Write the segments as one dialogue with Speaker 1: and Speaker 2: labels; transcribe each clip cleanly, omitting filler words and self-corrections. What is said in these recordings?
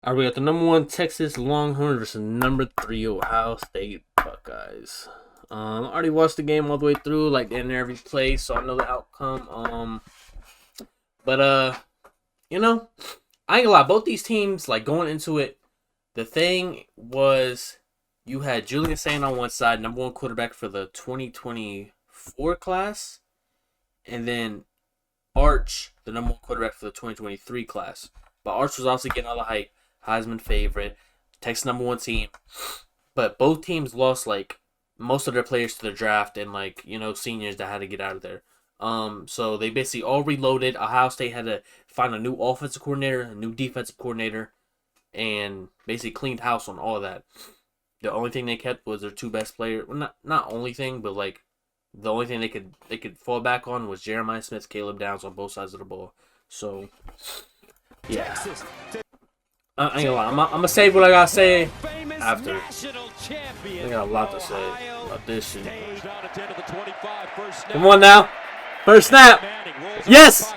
Speaker 1: All right, we got the number one Texas Longhorns versus number three Ohio State Buckeyes. I already watched the game all the way through, like in every play, so I know the outcome. But I ain't gonna lie, both these teams, like going into it, the thing was you had Julian Saint on one side, number one quarterback for the 2024 class, and then Arch, the number one quarterback for the 2023 class. But Arch was also getting all the hype. Heisman favorite, Texas number one team, but both teams lost like most of their players to the draft and seniors that had to get out of there. So they basically all reloaded. Ohio State had to find a new offensive coordinator, a new defensive coordinator, and basically cleaned house on all of that. The only thing they kept was their two best players. Well, not only thing, but like the only thing they could fall back on was Jeremiah Smith, Caleb Downs on both sides of the ball. So yeah. I ain't gonna lie. I'm gonna say what I gotta say after. I got a lot to say about this shit. Come on now. First snap. Yes! I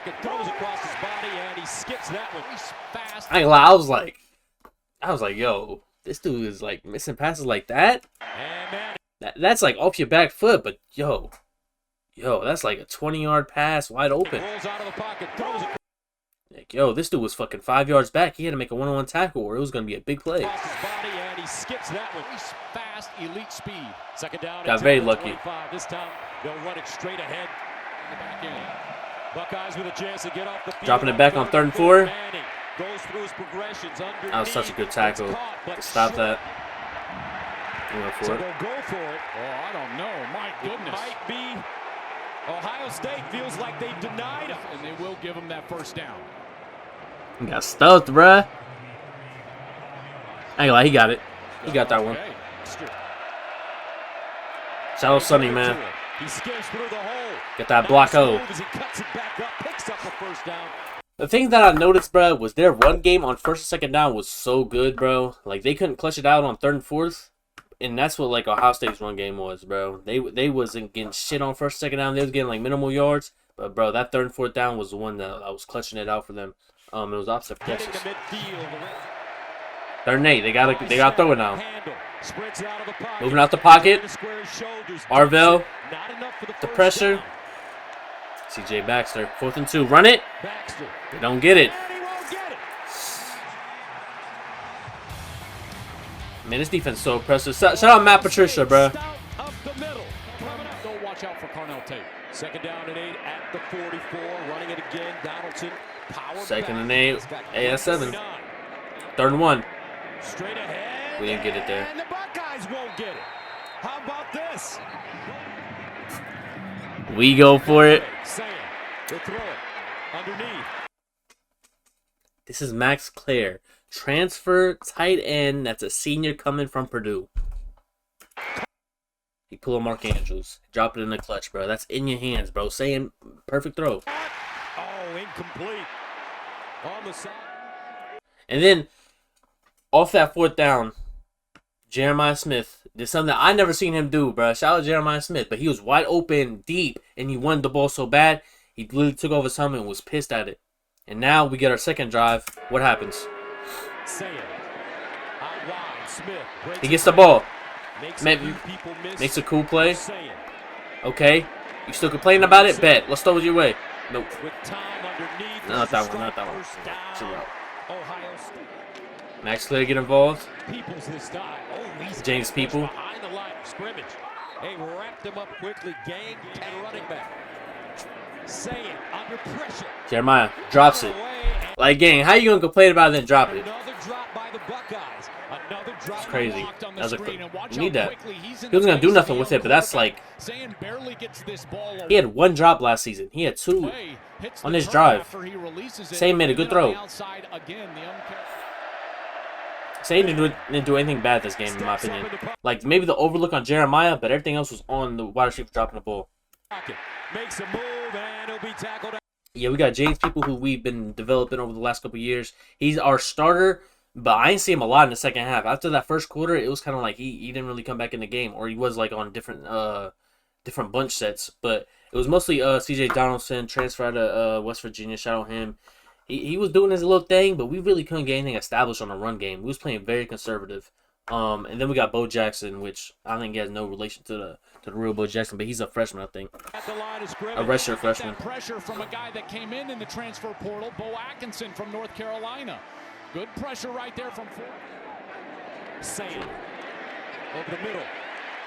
Speaker 1: ain't gonna lie. I was like, yo, this dude is like missing passes like that. That's like off your back foot, but yo, that's like a 20-yard pass wide open. Like, yo, this dude was fucking 5 yards back. He had to make a one-on-one tackle or it was going to be a big play. Got very lucky.
Speaker 2: This time they'll run it straight ahead. Buckeyes with a chance to get off the field.
Speaker 1: Dropping it back on 3rd and 4. That was such a good tackle. Stop that. He went for it.
Speaker 2: Go for it.
Speaker 3: Oh, I don't know. My goodness.
Speaker 2: It might be. Ohio State feels like they denied him.
Speaker 3: And they will give him that first down.
Speaker 1: He got stuffed, bruh. I ain't gonna lie, he got it. He got that one. Shout out Sonny, man.
Speaker 2: He skims through the hole.
Speaker 1: Get that block O. The thing that I noticed, bruh, was their run game on 1st and 2nd down was so good, bro. Like, they couldn't clutch it out on 3rd and 4th. And that's what, like, Ohio State's run game was, bro. They wasn't getting shit on 1st, 2nd down. They was getting, like, minimal yards. But, bro, that 3rd and 4th down was the one that I was clutching it out for them. It was opposite for Texas. 3rd and 8. They got to throw it now. Moving out the pocket. Arvell. The pressure. CJ Baxter. 4th and 2. Run it. They don't get it. Man, this defense is so impressive. Shout out Matt Patricia, bro.
Speaker 3: Watch out for Carnell Tate.
Speaker 2: 2nd down and 8 at the 44. Running it again. Donaldson.
Speaker 1: 2nd and 8. AS7. 3rd and 1.
Speaker 2: Straight ahead.
Speaker 1: We didn't get it there.
Speaker 2: And the Buckeyes won't get it. How about this?
Speaker 1: We go for it.
Speaker 2: They throw it underneath.
Speaker 1: This is Max Clare. Transfer tight end that's a senior coming from Purdue. He pull a Mark Andrews. Drop it in the clutch, bro. That's in your hands, bro. Saying perfect throw.
Speaker 2: Oh, incomplete. On the side.
Speaker 1: And then, off that 4th down, Jeremiah Smith did something that I never seen him do, bro. Shout out Jeremiah Smith. But he was wide open, deep, and he wanted the ball so bad, he literally took off his helmet and was pissed at it. And now we get our 2nd drive. What happens? He gets the ball. Makes a cool play. Okay. You still complaining about it? Bet. Let's throw it your way. Nope. Not that one. Not that one. Chill out. Max Clare get involved. James People.
Speaker 2: They wrapped him up quickly. Gang and running back. Under pressure.
Speaker 1: Jeremiah drops it. Like, gang, how you gonna complain about it and drop it?
Speaker 2: Another drop by the Buckeyes. Another drop.
Speaker 1: It's crazy. We need that. He wasn't gonna do nothing with it, but that's like. He had 1 drop last season. He had 2 on this drive. Same made a good throw. Same didn't do anything bad this game, in my opinion. Like, maybe the overlook on Jeremiah, but everything else was on the wide receiver dropping the ball.
Speaker 2: Makes a move and he'll be tackled.
Speaker 1: Yeah, we got James People, who we've been developing over the last couple of years. He's our starter, but I didn't see him a lot in the 2nd half. After that 1st quarter, it was kind of like he didn't really come back in the game, or he was like on different bunch sets. But it was mostly C.J. Donaldson, transfer out of West Virginia. Shout out him. he was doing his little thing, but we really couldn't get anything established on the run game. We was playing very conservative. And then we got Bo Jackson, which I think he has no relation to the real Bo Jackson, but he's a freshman, I think. A redshirt freshman.
Speaker 3: Pressure from a guy that came in the transfer portal, Bo Atkinson from North Carolina. Good pressure right there from four.
Speaker 2: Sand over the middle.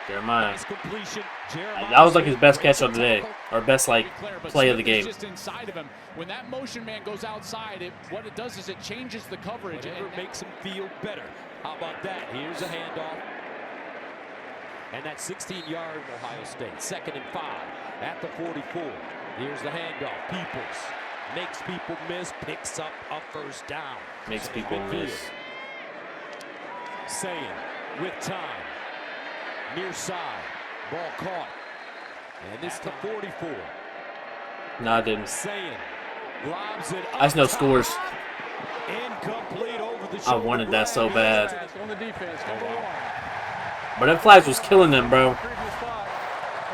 Speaker 1: Jeremiah.
Speaker 2: Nice completion.
Speaker 1: That was like his best catch of the day, or best like play of the game.
Speaker 3: Just inside of him. When that motion man goes outside, what it does is it changes the coverage.
Speaker 2: Whatever makes him feel better. How about that? Here's a handoff. And that 16-yard Ohio State. 2nd and 5 at the 44. Here's the handoff. Peoples makes people miss, picks up a first down.
Speaker 1: Makes people miss.
Speaker 2: Saying with time. Near side. Ball caught. And this is the 44.
Speaker 1: No, I didn't.
Speaker 2: Saying lobs it
Speaker 1: I just know scores.
Speaker 2: Incomplete over the
Speaker 1: I wanted that so bad.
Speaker 4: On the defense, number 1.
Speaker 1: But them flags was killing them, bro.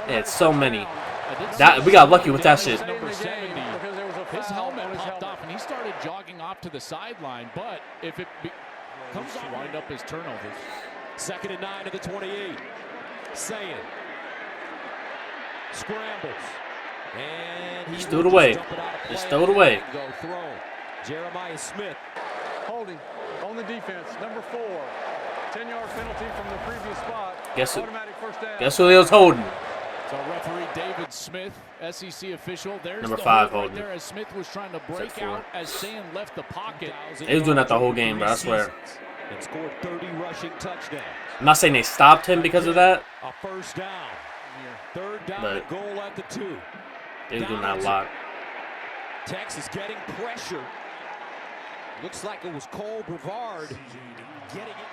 Speaker 1: They had so many. We got lucky with that shit.
Speaker 3: Number 70. His helmet popped off, and he started jogging off to the sideline. But if it comes to wind up his turnovers.
Speaker 2: 2nd and 9 to the 28. Saying scrambles. And he
Speaker 1: Just threw it away. Just throw it away.
Speaker 2: Go throw. Jeremiah Smith.
Speaker 4: Holding on the defense, number 4. 10-yard penalty from the previous spot.
Speaker 1: Guess who?
Speaker 4: Automatic first down.
Speaker 1: Guess who he was holding?
Speaker 3: So referee David Smith, SEC official. There's
Speaker 1: Number
Speaker 3: the
Speaker 1: 5
Speaker 3: hold
Speaker 1: holding.
Speaker 3: right there as Smith was trying to break out as Sand left the pocket.
Speaker 1: They was doing that the whole game, bro. I swear.
Speaker 2: And scored 30 rushing touchdowns.
Speaker 1: I'm not saying they stopped him because of that.
Speaker 2: A first down. 3rd down
Speaker 1: But
Speaker 2: and goal at the 2.
Speaker 1: they was doing that a lot.
Speaker 2: Texas getting pressure. Looks like it was Cole Brevard getting it.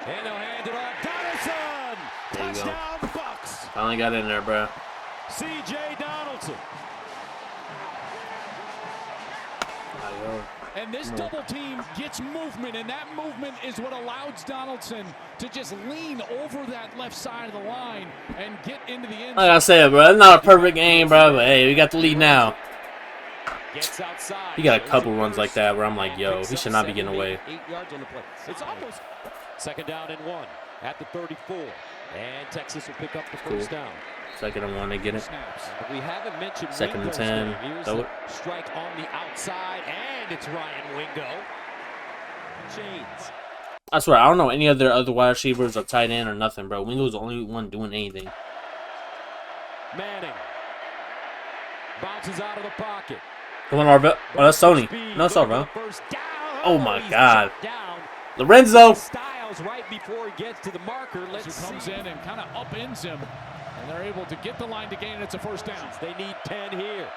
Speaker 2: And they'll hand it off. Donaldson!
Speaker 1: There you go.
Speaker 2: Touchdown Bucks!
Speaker 1: Finally got in there, bro.
Speaker 2: C.J. Donaldson.
Speaker 3: And this double team gets movement, and that movement is what allows Donaldson to just lean over that left side of the line and get into the end zone.
Speaker 1: Like I said, bro, it's not a perfect game, bro, but hey, we got the lead now.
Speaker 2: Gets outside.
Speaker 1: He got a couple runs like that where I'm like, yo, he should not be getting away.
Speaker 2: 8 yards on the play. It's almost 2nd down and 1 at the 34. And Texas will pick up the first down.
Speaker 1: 2nd and 1, they get it.
Speaker 2: We haven't mentioned
Speaker 1: 2nd and
Speaker 2: Wingo's
Speaker 1: 10.
Speaker 2: name. Here's
Speaker 1: Throw
Speaker 2: the
Speaker 1: it.
Speaker 2: strike on the outside, and it's Ryan Wingo. Chains.
Speaker 1: I swear, I don't know any other wide receivers or tight end or nothing, bro. Wingo's the only one doing anything.
Speaker 2: Manning bounces out of the pocket.
Speaker 1: Come on, Arvell. Oh, that's Sony. No, it's Arvell. Oh, my God. Lorenzo.
Speaker 2: Styles right before he gets to the marker.
Speaker 3: Who comes in and kind of upends him, and they're able to get the line to gain. It's a first down.
Speaker 2: They need 10 here.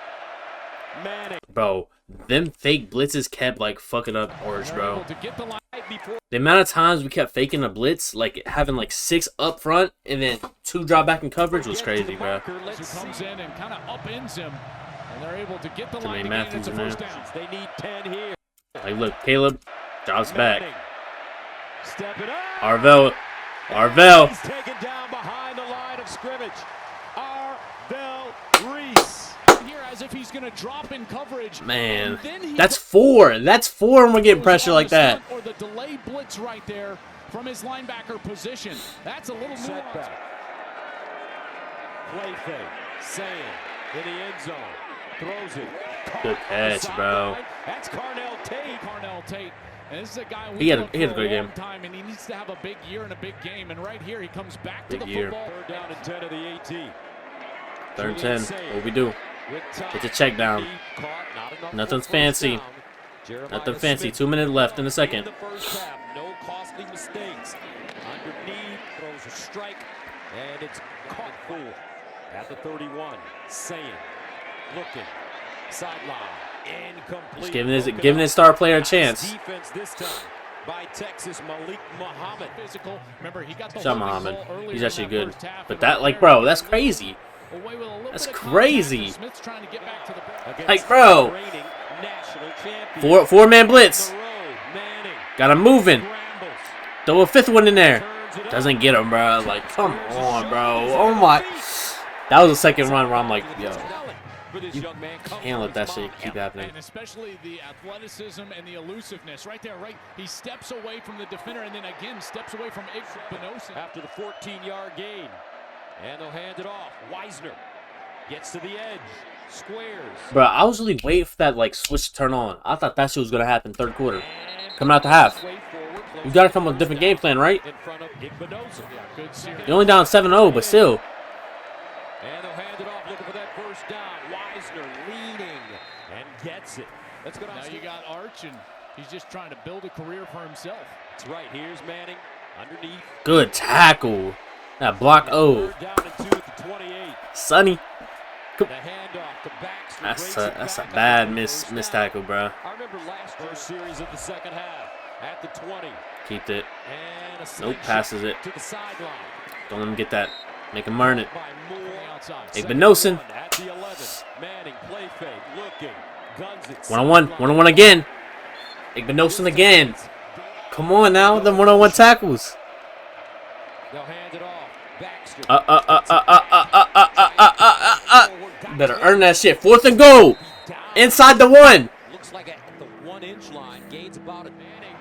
Speaker 2: Manning.
Speaker 1: Bro, them fake blitzes kept, like, fucking up Orange,
Speaker 3: They're able
Speaker 1: bro.
Speaker 3: to get the line
Speaker 2: Right before
Speaker 1: The amount of times we kept faking a blitz, like having like 6 up front and then 2 drop back in coverage was crazy, bro.
Speaker 3: Who comes in and kind of upends him, and they're able to get the line to gain.
Speaker 1: Matthews
Speaker 3: It's a
Speaker 1: in
Speaker 3: first
Speaker 1: there.
Speaker 3: down.
Speaker 2: they need 10 here.
Speaker 1: Like, look, Caleb drops back.
Speaker 2: Manning. Step it up.
Speaker 1: Arvell.
Speaker 2: He's taken down behind the line of scrimmage. Arvell Reese.
Speaker 3: Here as if he's going to drop in coverage.
Speaker 1: Man,
Speaker 3: And then he
Speaker 1: that's 4. That's 4 and we're getting
Speaker 3: goes
Speaker 1: pressure
Speaker 3: on
Speaker 1: like
Speaker 3: the
Speaker 1: that.
Speaker 3: stunt or the delay blitz right there from his linebacker position. That's a little nuance.
Speaker 2: Setback. Play fake. Sand in the end zone. Throws it.
Speaker 1: Good catch, bro.
Speaker 2: That's Carnell Tate.
Speaker 3: Carnell Tate. And this is a guy
Speaker 1: He had a
Speaker 3: looked
Speaker 1: great
Speaker 3: for a long
Speaker 1: game.
Speaker 3: time, and he needs to have a big year and a big game. And right here, he comes back to
Speaker 1: Big
Speaker 3: the
Speaker 1: year.
Speaker 3: football.
Speaker 2: 3rd down and 10 of the 18.
Speaker 1: 3rd and 10. What we do?
Speaker 2: With time.
Speaker 1: Get the check down.
Speaker 2: Caught, not enough
Speaker 1: Nothing's
Speaker 2: for first
Speaker 1: fancy.
Speaker 2: down. Jeremiah
Speaker 1: Nothing fancy.
Speaker 2: Smith
Speaker 1: 2 minutes left in the second.
Speaker 2: in the first half. No costly mistakes. Underneath, throws a strike, and it's caught full at the 31. Saying, looking, sideline, incomplete.
Speaker 1: Just giving his
Speaker 2: Broken up.
Speaker 1: star player a
Speaker 2: Nice
Speaker 1: chance.
Speaker 2: Defense this time by Texas, Malik Muhammad.
Speaker 3: Physical. Remember, he got the
Speaker 1: Shout
Speaker 3: holding
Speaker 1: Muhammad.
Speaker 3: call earlier
Speaker 1: He's
Speaker 3: in
Speaker 1: actually
Speaker 3: that
Speaker 1: good.
Speaker 3: first half,
Speaker 1: But
Speaker 3: and
Speaker 1: that,
Speaker 3: right
Speaker 1: like,
Speaker 3: there,
Speaker 1: bro, that's crazy.
Speaker 3: away with a little
Speaker 1: That's
Speaker 3: bit of
Speaker 1: crazy.
Speaker 3: contact. Smith's trying to get back to the ball.
Speaker 2: Against
Speaker 1: Like, bro.
Speaker 2: the reigning national champion.
Speaker 1: Four-man blitz.
Speaker 2: On the road, Manning
Speaker 1: Got him moving.
Speaker 2: scrambles,
Speaker 1: Throw a 5th one in there.
Speaker 2: turns it up.
Speaker 1: Doesn't get him, bro. Like, come on, bro. Oh, my. That was the second run where I'm like, yo.
Speaker 2: for this young man.
Speaker 1: Can't let that shit keep happening.
Speaker 3: And especially the athleticism and the elusiveness right there, right? He steps away from the defender and then again steps away from Igbenogson.
Speaker 2: After the 14-yard gain. And they'll hand it off. Wisner gets to the edge. Squares.
Speaker 1: Bro, I was really waiting for that like switch to turn on. I thought that shit was gonna happen third quarter. Coming out the half. You gotta come with a different game plan, right? You're only down 7-0, but still.
Speaker 2: And they'll hand it off, looking for that first down. Wisner leading and gets it. Let's go down.
Speaker 3: Now you got Arch, and he's just trying to build a career for himself.
Speaker 2: That's right. Here's Manning underneath.
Speaker 1: Good tackle. That block O.
Speaker 2: Down and 2 at the 28.
Speaker 1: Sonny.
Speaker 2: The handoff to Baxter.
Speaker 1: That's a bad miss tackle, bro.
Speaker 2: I remember last first series of the second half at the 20.
Speaker 1: Keep it.
Speaker 2: And a
Speaker 1: Nope, passes it.
Speaker 2: to the sideline.
Speaker 1: Don't let him get that. Make him earn it.
Speaker 2: By Moore outside.
Speaker 1: Igbenogson.
Speaker 2: At the 11. Manning play fake, looking, guns it.
Speaker 1: 1-on-1 again. Igbenogson again. Come on now, them 1-on-1 tackles.
Speaker 2: They'll hand it off. Baxter.
Speaker 1: Better earn that shit. 4th and goal. Inside the 1.
Speaker 2: Looks like at the 1-inch line. Gains about it. Manning.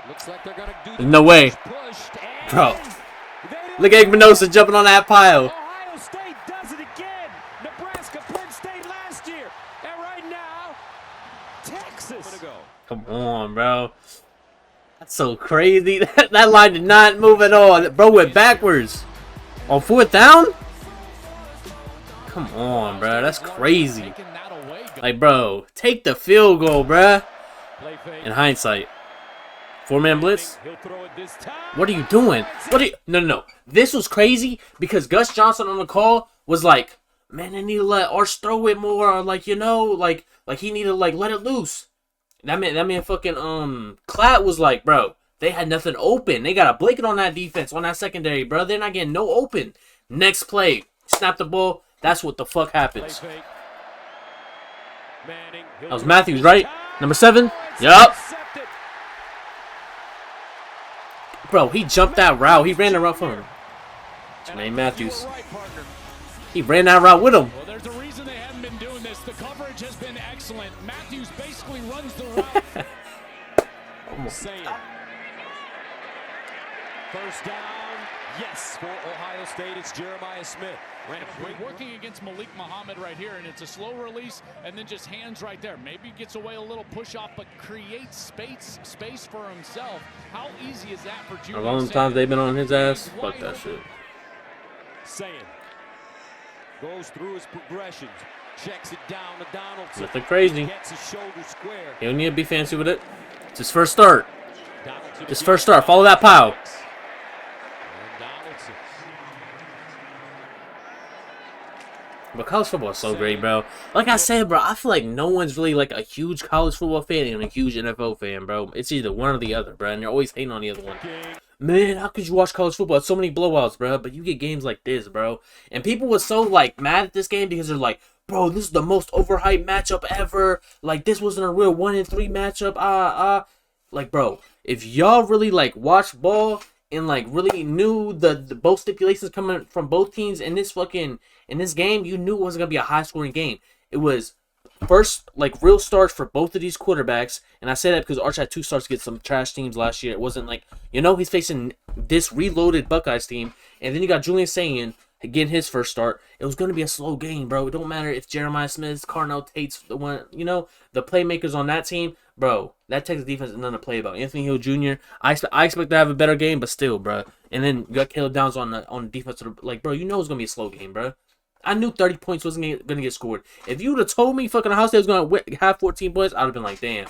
Speaker 2: Looks like they're gonna do.
Speaker 1: There's no way, bro. Look at Igbenogson jumping on that pile.
Speaker 2: Ohio State does it again. Nebraska, Penn State last year, and right now, Texas.
Speaker 1: Come on, bro. That's so crazy. That line did not move at all. Bro went backwards. On 4th down? Come on, bro. That's crazy. Like, bro, take the field goal, bro. In hindsight. 4-man blitz? What are you doing? No. This was crazy because Gus Johnson on the call was like, man, I need to let Arch throw it more. Or like, you know, like he need to like let it loose. That man fucking Klatt was like, bro, they had nothing open. They got a blanket on that defense, on that secondary, bro. They're not getting no open. Next play, snap the ball. That's what the fuck happens. That was Matthews, right? Number 7? Yup. Bro, he jumped that route. He ran the route for him. Jermaine Matthews. He ran that route with him.
Speaker 3: Well, there's a reason they haven't been doing this. The coverage has been excellent. Matthews basically runs the route.
Speaker 2: First down, yes, for Ohio State. It's Jeremiah Smith.
Speaker 3: Ran a great working against Malik Muhammad right here, and it's a slow release, and then just hands right there. Maybe gets away a little push off, but creates space for himself. How easy is that for Julian?
Speaker 1: A long time they've been on his ass. Fuck that shit.
Speaker 2: Saying goes through his progressions, checks it down to Donaldson.
Speaker 1: Nothing crazy.
Speaker 2: Gets his shoulder square.
Speaker 1: He don't need to be fancy with it. It's his first start. His first start. Follow that pile. But college football is so great, bro. Like I said, bro, I feel like no one's really like a huge college football fan and a huge NFL fan, bro. It's either one or the other, bro. And they're always hating on the other one. Man, how could you watch college football? It's so many blowouts, bro. But you get games like this, bro. And people were so like mad at this game because they're like, bro, this is the most overhyped matchup ever. Like, this wasn't a real 1-3 matchup. Like, bro, if y'all really like watched ball and like really knew the both stipulations coming from both teams in this game, you knew it was gonna be a high scoring game. It was first like real starts for both of these quarterbacks, and I say that because Arch had 2 starts against some trash teams last year. It wasn't like, you know, he's facing this reloaded Buckeyes team, and then you got Julian Sayin getting his first start. It was gonna be a slow game, bro. It don't matter if Jeremiah Smith, Carnell Tate's the one, you know, the playmakers on that team. Bro, that Texas defense is nothing to play about. Anthony Hill Jr., I expect to have a better game, but still, bro. And then you got Caleb Downs on the defense. Like, bro, you know it's going to be a slow game, bro. I knew 30 points wasn't going to get scored. If you would have told me fucking Ohio State was going to have 14 points, I would have been like, damn.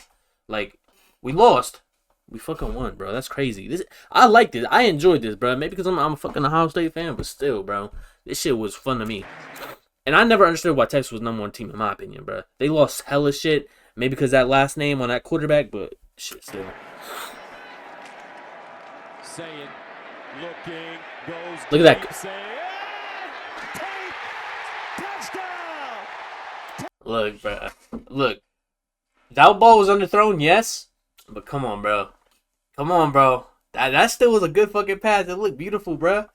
Speaker 1: Like, we lost. We fucking won, bro. That's crazy. I liked it. I enjoyed this, bro. Maybe because I'm a fucking Ohio State fan, but still, bro. This shit was fun to me. And I never understood why Texas was #1 team, in my opinion, bro. They lost hella shit. Maybe because that last name on that quarterback, but shit still.
Speaker 2: Saying, looking, goes.
Speaker 1: Look at that. Look, bro. Look. That ball was underthrown, yes. But come on, bro. Come on, bro. That still was a good fucking pass. It looked beautiful, bro.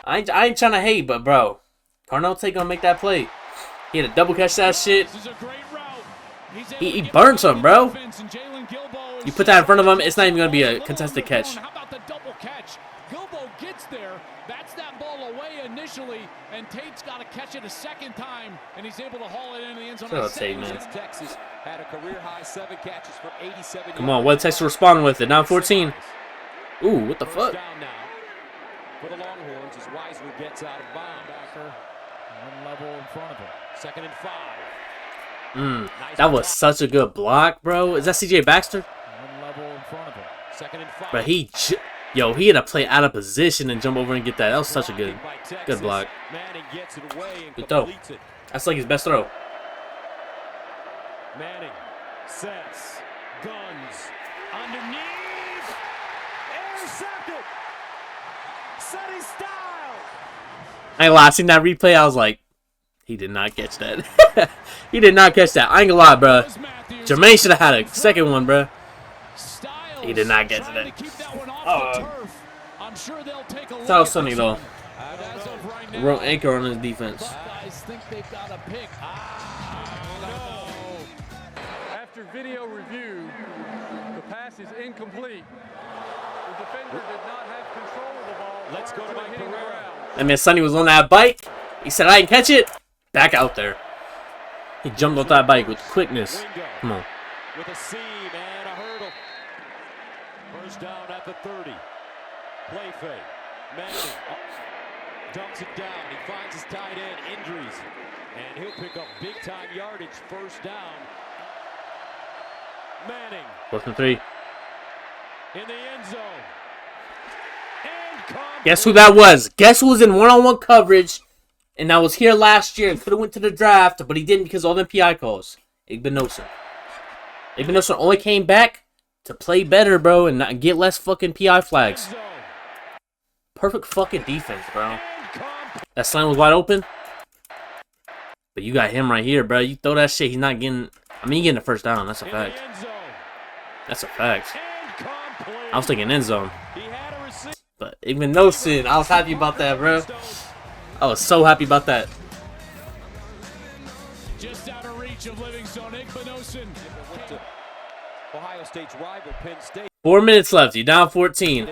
Speaker 1: I ain't trying to hate, but, bro. Carnell Tate gonna make that play. He had to double catch that shit.
Speaker 3: This is a great route.
Speaker 1: He burns him, bro. You put that in front of him, it's not even going to be a contested catch.
Speaker 3: How about the double catch? Gilbo gets there, bats that ball away initially, and Tate's got to catch it a second time, and he's able to haul it into the end zone.
Speaker 1: Shout out Tate, man.
Speaker 2: Texas had a career high 7 catches for 87
Speaker 1: Come on, what Texas responding with it? Now 14. Ooh, what the fuck?
Speaker 2: Down now for the Longhorns as Wiseman gets out of bounds.
Speaker 3: One level in front of him.
Speaker 2: 2nd and 5.
Speaker 1: That was such a good block, bro. Is that C.J. Baxter?
Speaker 3: One level in front of him.
Speaker 2: 2nd and 5.
Speaker 1: But he had to play out of position and jump over and get that. That was such a good block.
Speaker 2: Manning gets it away and
Speaker 1: Good throw.
Speaker 2: completes it.
Speaker 1: That's like his best throw.
Speaker 2: Manning sets, guns, underneath, intercepted, Sonny Styles.
Speaker 1: I ain't gonna lie, I seen that replay, I was like, he did not catch that. He did not catch that. I ain't gonna lie, bro. Jermaine should have had a second one, bro. He did not get to that. It's all Sonny, though. Real anchor on his defense.
Speaker 3: Buckeyes think they've got a pick.
Speaker 4: After video review, the pass is incomplete. The defender did not have control of the ball.
Speaker 2: Let's go to Mike Pereira.
Speaker 1: I mean, Sonny was on that bike. He said, I didn't catch it. Back out there. He jumped off that bike with quickness. Come on.
Speaker 2: With a seam and a hurdle. First down at the 30. Play fake. Manning dumps it down. He finds his tight end. Injuries. And he'll pick up big-time yardage. First down. Manning.
Speaker 1: 4th and 3.
Speaker 2: In the end zone. And
Speaker 1: Guess who that was? Guess who was in one-on-one coverage and that was here last year and could have went to the draft, but he didn't because of all them PI calls? Igbinosun. Igbinosun only came back to play better, bro, and not get less fucking PI flags. Perfect fucking defense, bro. That slam was wide open. But you got him right here, bro. You throw that shit, he's not getting... I mean, you're getting the first down. That's a fact. That's a fact. I was thinking end zone. But Igbinosun, I was happy about that, bro. I was so happy about that.
Speaker 3: Just out of reach of Livingstone, Igbinosun.
Speaker 2: Ohio State's rival, Penn State.
Speaker 1: 4 minutes left. You're down 14.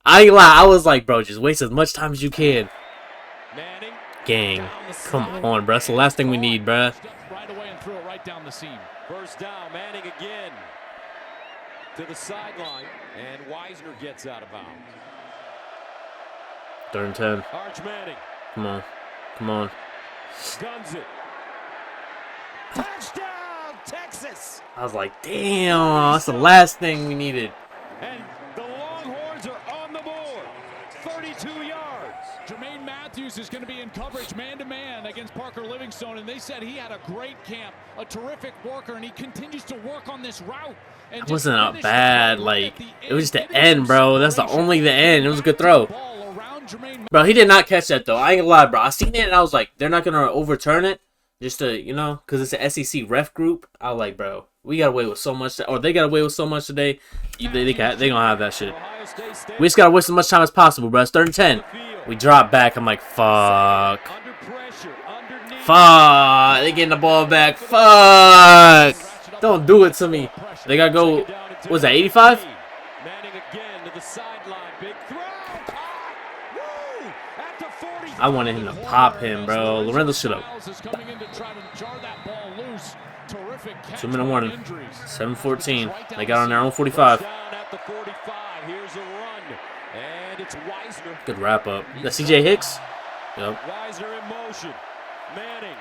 Speaker 1: I ain't lie. I was like, bro, just waste as much time as you can. Gang. Come on, bro. That's the last thing we need, bro.
Speaker 3: Right away and threw it right down the seam.
Speaker 2: First down, Manning again. To the sideline, and Wisner gets out of bounds.
Speaker 1: 3rd and 10.
Speaker 2: Arch Manning.
Speaker 1: Come on. Come on.
Speaker 2: Guns it. Touchdown, Texas!
Speaker 1: I was like, damn, that's the last thing we needed.
Speaker 2: And the Longhorns are on the board. 32 yards.
Speaker 3: Jermaine Matthews is going to be in coverage man-to-man against Parker Livingstone, and they said he had a great camp, a terrific worker, and he continues to work on this route.
Speaker 1: It wasn't a bad, like, it was just the end, bro. That's the end. It was a good throw. Bro, he did not catch that, though. I ain't gonna lie, bro. I seen it, and I was like, they're not gonna overturn it. Just to, you know, because it's an SEC ref group. I was like, bro, we got away with so much, or they got away with so much today. They gonna have that shit. We just gotta waste as much time as possible, bro. It's 3rd and 10. We drop back. I'm like, fuck. Fuck. They getting the ball back. Fuck. Don't do it to me. They gotta go. What was that, 85?
Speaker 2: Manning again to the sideline. Big throw.
Speaker 1: I wanted him to pop him, bro. Lorenzo should have. 2 minute warning. 7:14. They got on their own 45. Good wrap up. That CJ Hicks? Yep.
Speaker 2: Wisner in motion. Manning.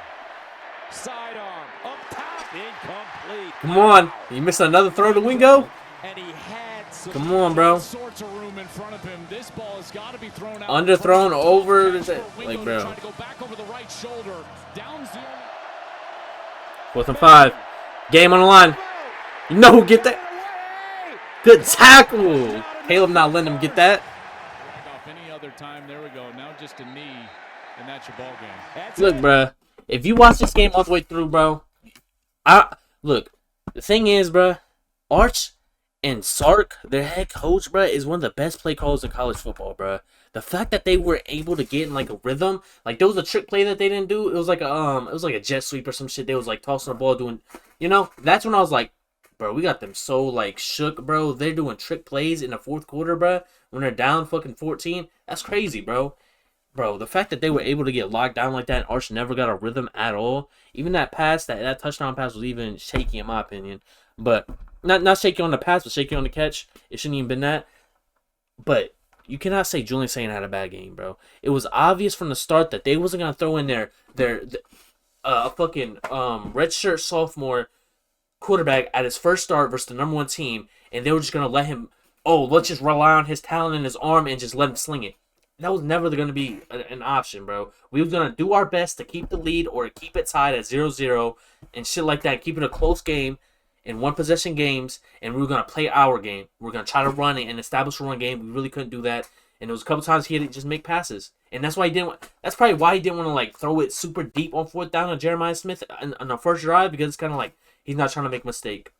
Speaker 2: Sidearm. Up top. Incomplete.
Speaker 1: Come on. You missed another throw to Wingo?
Speaker 2: And he had
Speaker 1: come on, bro.
Speaker 3: Sorts of room in front of him. This ball has got to be thrown out.
Speaker 1: Underthrown over. Like, bro. 4th and 5. Game on the line. You know who get that? Good tackle. Caleb not letting him get that.
Speaker 3: Any other time, there we go. Now just a knee, and that's your ball game.
Speaker 1: Look, bro. If you watch this game all the way through, bro. Look. The thing is, bro. Arch And Sark, their head coach, bro, is one of the best play callers in college football, bro. The fact that they were able to get in like a rhythm, like there was a trick play that they didn't do. It was like a jet sweep or some shit. They was like tossing the ball, doing, that's when I was like, bro, we got them so like shook, bro. They're doing trick plays in the fourth quarter, bro. When they're down fucking 14, that's crazy, bro. Bro, the fact that they were able to get locked down like that, and Arch never got a rhythm at all. Even that pass, that touchdown pass was even shaky in my opinion. But not shaky on the pass, but shaky on the catch. It shouldn't even been that. But you cannot say Julian Saint had a bad game, bro. It was obvious from the start that they wasn't gonna throw in their fucking redshirt sophomore quarterback at his first start versus the number one team, and they were just gonna let him. Oh, let's just rely on his talent and his arm and just let him sling it. That was never going to be an option, bro. We were going to do our best to keep the lead or keep it tied at 0-0 and shit like that. Keep it a close game in one possession games, and we were going to play our game. We are going to try to run it and establish a run game. We really couldn't do that. And there was a couple times he had to just make passes. And that's why he didn't. That's probably why he didn't want to like throw it super deep on fourth down on Jeremiah Smith on the first drive, because it's kind of like he's not trying to make a mistake.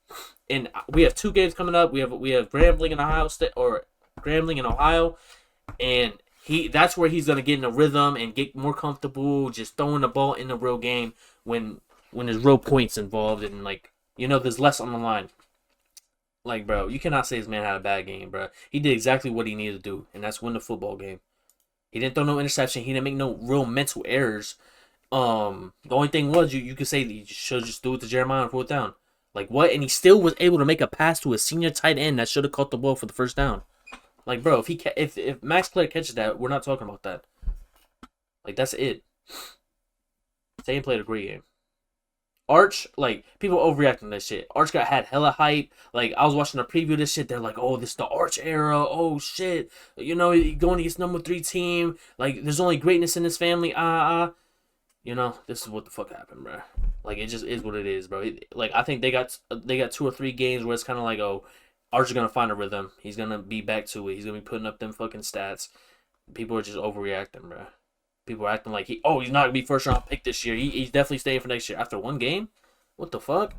Speaker 1: And we have 2 games coming up. We have Grambling in Ohio State or Grambling in Ohio, and that's where he's gonna get in a rhythm and get more comfortable just throwing the ball in the real game when there's real points involved and like there's less on the line. Like, bro, you cannot say this man had a bad game, bro. He did exactly what he needed to do, and that's win the football game. He didn't throw no interception. He didn't make no real mental errors. The only thing was you could say that you should just do it to Jeremiah on fourth down. Like what? And he still was able to make a pass to a senior tight end that should have caught the ball for the first down. Like, bro, if Max Clare catches that, we're not talking about that. Like, that's it. Zane played a great game. Arch, like, people overreacting to this shit. Arch had hella hype. Like, I was watching a preview of this shit. They're like, oh, this is the Arch era. Oh, shit. Going against number 3 team. Like, there's only greatness in this family. This is what the fuck happened, bro. Like, it just is what it is, bro. Like, I think they got 2 or 3 games where it's kind of like, oh, Arch is going to find a rhythm. He's going to be back to it. He's going to be putting up them fucking stats. People are just overreacting, bro. People are acting like he's not going to be first round pick this year. He's definitely staying for next year. After 1 game? What the fuck?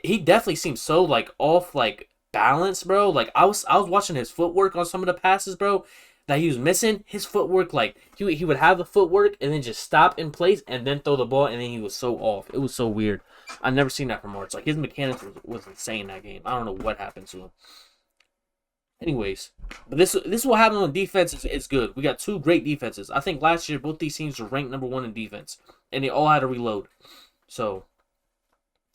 Speaker 1: He definitely seems so, like, off, like, balance, bro. Like, I was watching his footwork on some of the passes, bro, that he was missing. His footwork, like, he would have the footwork and then just stop in place and then throw the ball, and then he was so off. It was so weird. I've never seen that from Arch. Like, his mechanics was insane that game. I don't know what happened to him. Anyways, but this is what happened on defense is good. We got 2 great defenses. I think last year both these teams were ranked number 1 in defense, and they all had to reload. So,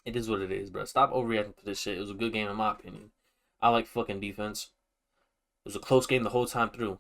Speaker 1: it is what it is, bro. Stop overreacting to this shit. It was a good game in my opinion. I like fucking defense. It was a close game the whole time through.